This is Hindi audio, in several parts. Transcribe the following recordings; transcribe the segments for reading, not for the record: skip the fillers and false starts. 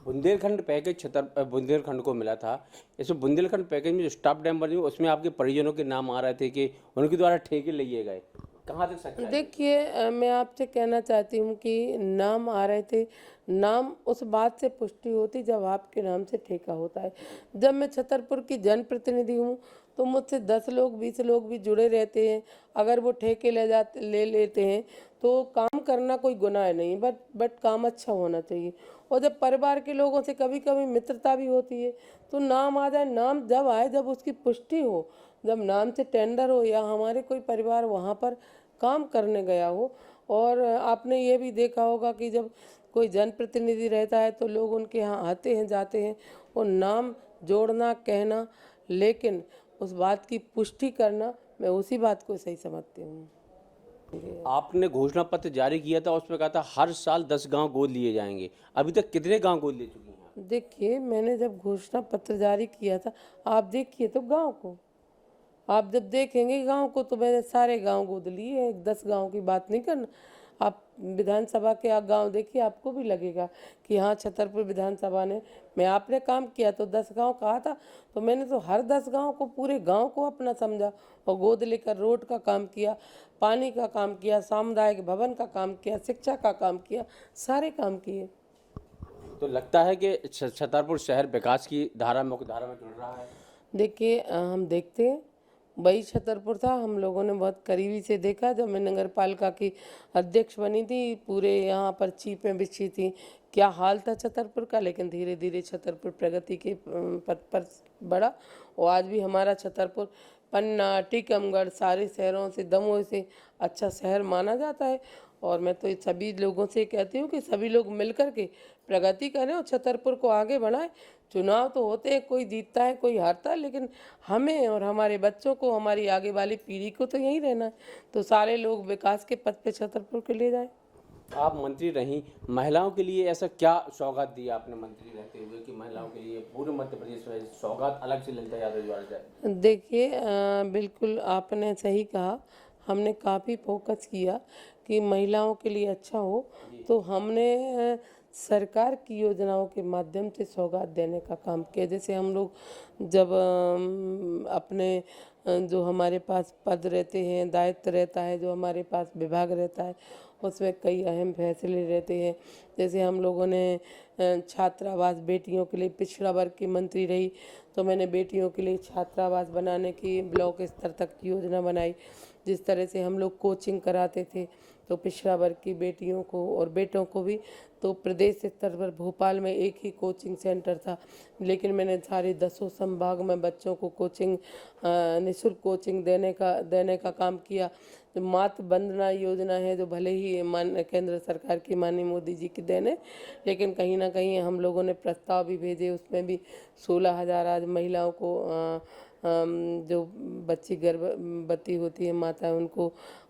बुंदेलखंड पैकेज बुंदेलखंड को मिला था। इसमें बुंदेलखंड पैकेज में जो स्टाफ डैम बनी उसमें आपके परिजनों के नाम आ रहे थे कि उनके द्वारा ठेके लिए गए, कहाँ तक सच्चाई है? देखिए मैं आपसे कहना चाहती हूँ कि नाम आ रहे थे, नाम उस बात से पुष्टि होती जब आपके नाम से ठेका होता है। जब मैं छतरपुर की जनप्रतिनिधि हूँ तो मुझसे 10 लोग 20 लोग भी जुड़े रहते हैं। अगर वो ठेके ले लेते हैं तो काम करना कोई गुनाह नहीं, बट काम अच्छा होना चाहिए। और जब परिवार के लोगों से कभी कभी मित्रता भी होती है तो नाम आ जाए, नाम जब आए जब उसकी पुष्टि हो, जब नाम से टेंडर हो या हमारे कोई परिवार वहाँ पर काम करने गया हो। और आपने ये भी देखा होगा कि जब कोई जनप्रतिनिधि रहता है तो लोग उनके यहाँ आते हैं जाते हैं, और नाम जोड़ना कहना, लेकिन उस बात की पुष्टि करना, मैं उसी बात को सही समझती हूँ। आपने घोषणा पत्र जारी किया था, उसमें कहा था हर साल 10 गांव गोद लिए जाएंगे। अभी तक कितने गांव गोद ले चुकी हैं आप? देखिए मैंने जब घोषणा पत्र जारी किया था, आप देखिए तो गांव को, आप जब देखेंगे गांव को तो मैंने सारे गांव गोद लिए हैं, 10 गांव की बात नहीं करना। आप विधानसभा के गांव देखिए, आपको भी लगेगा कि हाँ छतरपुर विधानसभा ने, मैं आपने काम किया तो 10 गांव कहा था, तो मैंने तो हर 10 गांव को, पूरे गांव को अपना समझा और गोद लेकर रोड का काम किया, पानी का काम किया, सामुदायिक भवन का काम किया, शिक्षा का काम किया, सारे काम किए। तो लगता है कि छतरपुर शहर विकास की मुख्य धारा में जुड़ रहा है। देखिए हम देखते हैं, वही छतरपुर था, हम लोगों ने बहुत करीबी से देखा जब मैं नगर पालिका की अध्यक्ष बनी थी। पूरे यहाँ पर चीपें बिछी थी, क्या हाल था छतरपुर का, लेकिन धीरे धीरे छतरपुर प्रगति के पथ पर बढ़ा। और आज भी हमारा छतरपुर पन्ना, टीकमगढ़, सारे शहरों से, दमोह से अच्छा शहर माना जाता है। और मैं तो सभी लोगों से कहती हूँ कि सभी लोग मिलकर के प्रगति करें और छतरपुर को आगे बढ़ाएं। चुनाव तो होते हैं, कोई जीतता है कोई हारता है, लेकिन हमें और हमारे बच्चों को, हमारी आगे वाली पीढ़ी को तो यहीं रहना है। तो सारे लोग विकास के पथ पे छतरपुर को ले जाएं। आप मंत्री रहीं, महिलाओं के लिए ऐसा क्या सौगात दिया आपने मंत्री रहते हुए कि महिलाओं के लिए पूरे मध्य प्रदेश में सौगात अलग से ललिता यादव द्वारा जाए? देखिए बिल्कुल आपने सही कहा, हमने काफ़ी फोकस किया कि महिलाओं के लिए अच्छा हो, तो हमने सरकार की योजनाओं के माध्यम से सौगात देने का काम किया। जैसे हम लोग जब अपने जो हमारे पास पद रहते हैं, दायित्व रहता है, जो हमारे पास विभाग रहता है, उसमें कई अहम फैसले रहते हैं। जैसे हम लोगों ने छात्रावास बेटियों के लिए, पिछड़ा वर्ग की मंत्री रही तो मैंने बेटियों के लिए छात्रावास बनाने की ब्लॉक स्तर तक की योजना बनाई। जिस तरह से हम लोग कोचिंग कराते थे तो पिछड़ा वर्ग की बेटियों को और बेटों को भी, तो प्रदेश स्तर पर भोपाल में एक ही कोचिंग सेंटर था, लेकिन मैंने सारे 10 संभाग में बच्चों को कोचिंग, निःशुल्क कोचिंग देने का काम किया। जो मातृ वंदना योजना है, जो भले ही केंद्र सरकार की माननीय मोदी जी की देन है, लेकिन कहीं ना कहीं हम लोगों ने प्रस्ताव भी भेजे, उसमें भी 16,000 आज महिलाओं को जो बच्ची गर्भवती होती है माता,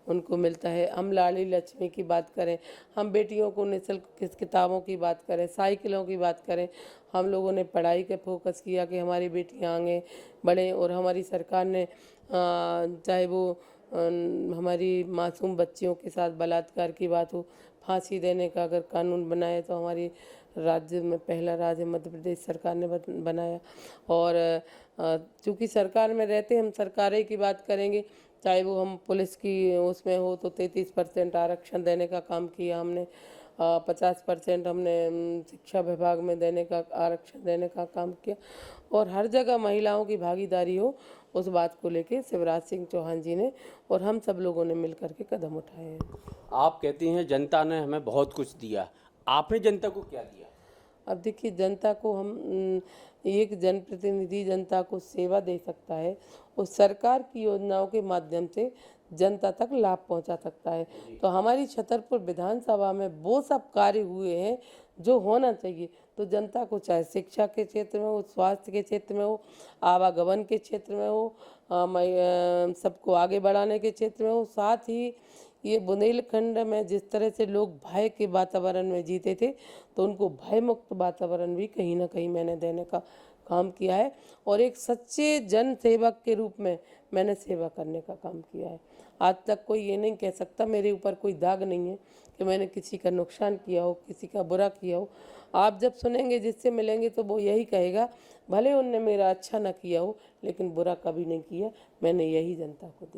उनको मिलता है। हम लाडली लक्ष्मी की बात करें, हम बेटियों को निःशुल्क किस किताबों की बात करें, साइकिलों की बात करें, हम लोगों ने पढ़ाई पे फोकस किया कि हमारी बेटियां आगे बढ़ें। और हमारी सरकार ने चाहे वो हमारी मासूम बच्चियों के साथ बलात्कार की बात हो, फांसी देने का अगर कानून बनाए तो हमारी राज्य में पहला राज्य मध्य प्रदेश सरकार ने बनाया। और चूँकि सरकार में रहते हम सरकारें की बात करेंगे, चाहे वो हम पुलिस की उसमें हो तो 33% आरक्षण देने का काम किया हमने, 50% हमने शिक्षा विभाग में देने का, आरक्षण देने का काम किया। और हर जगह महिलाओं की भागीदारी हो, उस बात को लेके शिवराज सिंह चौहान जी ने और हम सब लोगों ने मिलकर के कदम उठाए हैं। आप कहती हैं जनता ने हमें बहुत कुछ दिया, आपने जनता को क्या दिया? अब देखिए जनता को हम एक जनप्रतिनिधि जनता को सेवा दे सकता है और सरकार की योजनाओं के माध्यम से जनता तक लाभ पहुंचा सकता है। तो हमारी छतरपुर विधानसभा में वो सब कार्य हुए हैं जो होना चाहिए। तो जनता को चाहे शिक्षा के क्षेत्र में हो, स्वास्थ्य के क्षेत्र में हो, आवागमन के क्षेत्र में हो, सबको आगे बढ़ाने के क्षेत्र में हो, साथ ही ये बुंदेलखंड में जिस तरह से लोग भय के वातावरण में जीते थे, तो उनको भय मुक्त वातावरण भी कहीं ना कहीं मैंने देने का काम किया है। और एक सच्चे जन सेवक के रूप में मैंने सेवा करने का काम किया है। आज तक कोई ये नहीं कह सकता, मेरे ऊपर कोई दाग नहीं है कि मैंने किसी का नुकसान किया हो, किसी का बुरा किया हो। आप जब सुनेंगे, जिससे मिलेंगे, तो वो यही कहेगा भले उनने मेरा अच्छा ना किया हो लेकिन बुरा कभी नहीं किया, मैंने यही जनता को दी।